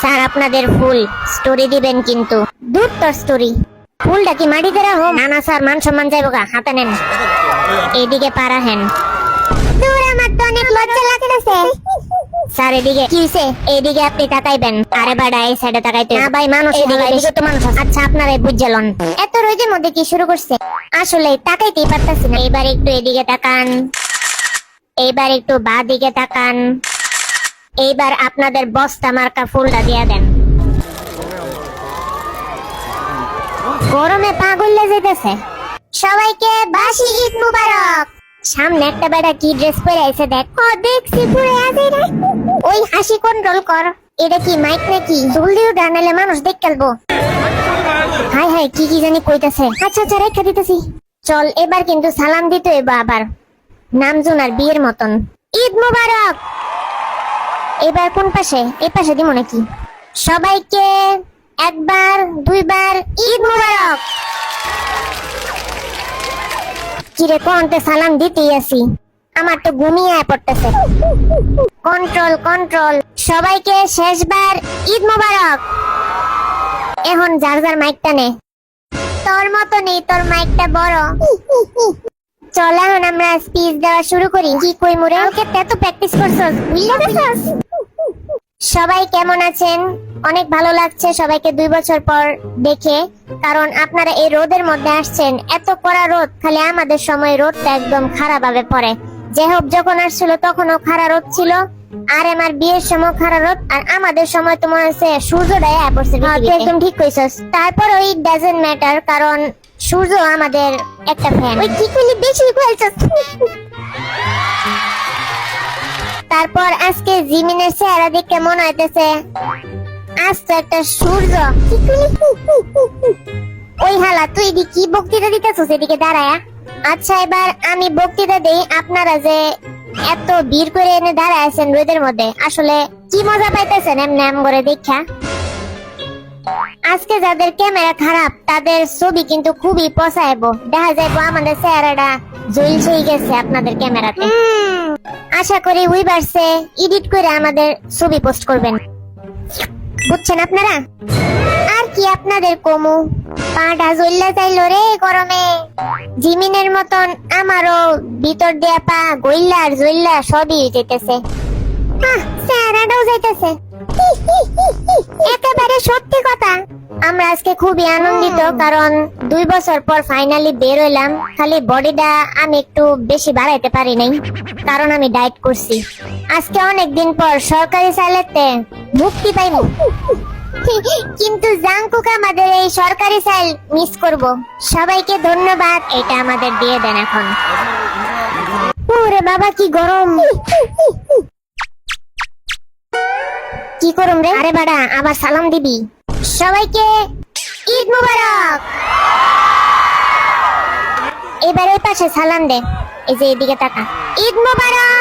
Sir আপনাদের ফুল story দিবেন কিন্তু দূর তোর স্টোরি ফুলটা কি মাটিতে রাখো? না না স্যার, মান সম্মান যাইব গা, হাতে নেন। এদিকে পারা হেন। দূর, আমার তো অনেক লজ্জা লাগতেছে। স্যার এদিকে কি হইছে? এদিকে আপনি তাকাইবেন। আরে বাড়া, এই সাইডে তাকাইতে না ভাই, মানুষ এদিকে তো মানুষ আছে। আচ্ছা আপনারাই বুঝলেন। এত রোদের মধ্যে কি শুরু করছে? আসলে তাকাইতেই পারতাছি না। এবার একটু এদিকে তাকান, এইবার একটু বাঁ দিকে তাকান। এইবার আপনাদের বস্তা মার্কা ফুলটা দিয়ে দেন। গরমে পাগল যেতেছে। সবাইকে বাসি ঈদ মুবারক। সামনে একটা বেটা কি ড্রেস পরে আছে দেখ। ও দেখছি পুরো আছে রে। ওই হাসি কন্ট্রোল কর। এটা কি মাইক নাকি? জলদি উঠা, নাহলে মানুষ দেখ খেলবো। হাই হাই, কি কি জানি কইতাছে। আচ্ছা আচ্ছা, রেখা দিতেছি। চল, এবার কিন্তু সালাম দিতে হইব আবার, নামজুনার বিয়ের মতন। ঈদ মুবারক। এবার কোন পাশে? এই পাশে দিব নাকি? সবাইকে একবার দুইবার ঈদ মুবারক। কিরে কোনতে সালাম দিতেই আছি, আমার তো ঘুমিয়ে পড়তেছে। Control control. সবাইকে শেষবার ঈদ মুবারক। এখন যার যার মাইকটা নে। তোর মতো নেই, তোর মাইকটা বড়। চল এখন আমরা স্পিচ দেওয়া শুরু করি। কি কই মুরে, ওকে এত প্র্যাকটিস করছস, বুঝলে গেছস? সবাই কেমন আছেন? অনেক ভালো লাগছে সবাইকে 2 বছর পর দেখে, কারণ আপনারা এই রোদের মধ্যে আসছেন। এত কড়া রোদ, খালি আমাদের সময় রোদটা একদম খারাপ ভাবে পড়ে। যে হোক, যখন আসছিল তখনও খারাপ রোদ ছিল, আর আমার বিয়ের সময় খারাপ রোদ, আর আমাদের সময় তো মনে হচ্ছে সূর্যটাই পড়ছে। একদম ঠিক কইছস। তারপর ওই ডাজন্ট ম্যাটার, কারণ সূর্য আমাদের একটা ফ্যান। ওই কি কইলি, বেশি কইছস। তারপর আজকে জিমিনের চেহারা দেখে মনে হইতেছে আজ তো একটা সূর্য। ওই হালা, তুই কি বক্তৃতা দিতেছিস এদিকে দাঁড়ায়া? আচ্ছা এবার আমি বক্তৃতা দেই। আপনারা যে এত ভিড় করে এনে দাঁড়ায় আছেন রোদের মধ্যে, আসলে কি মজা পাইতেছেন এমনি এম করে দেখা? আজকে যাদের ক্যামেরা খারাপ তাদের ছবি কিন্তু খুবই পছাইবো, দেখা যাইবো আমাদের চেহারাটা জ্বলছেই গেছে আপনাদের ক্যামেরাতে। আশা করি উইভার্সে এডিট করে আমাদের ছবি পোস্ট করবেন, বুঝছেন আপনারা? আর কি আপনাদের কমু, পাটা জ্বললা চাইলো রে গরমে। জিমিনের মতন আমারও ভিতর দেয়া পা গইল্লা আর জ্বললা সবই যেতেছে, চেহারাটাও যাইতেছে। একেবারে সত্যি কথা। আমরা আজকে খুবই আনন্দিত, কারণ 2 বছর পর ফাইনালি বের হইলাম। খালি বডিটা আমি একটু বেশি বাড়াইতে পারি নাই, কারণ আমি ডায়েট করছি। আজকে অনেক দিন পর সরকারি চাইলেতে মুক্তি পাইব, কিন্তু জাংকুক আমাদের এই সরকারি চাইল মিস করব। সবাইকে ধন্যবাদ। এটা আমাদের দিয়ে দেন এখন। ওরে বাবা কি গরম, কি করুম রে? আরে বাড়া, আবার সালাম দিবি। সবাইকে ঈদ মুবারক। এবার এই পাশে সালাম দে, এই যে এদিকে তাকা। ঈদ মুবারক।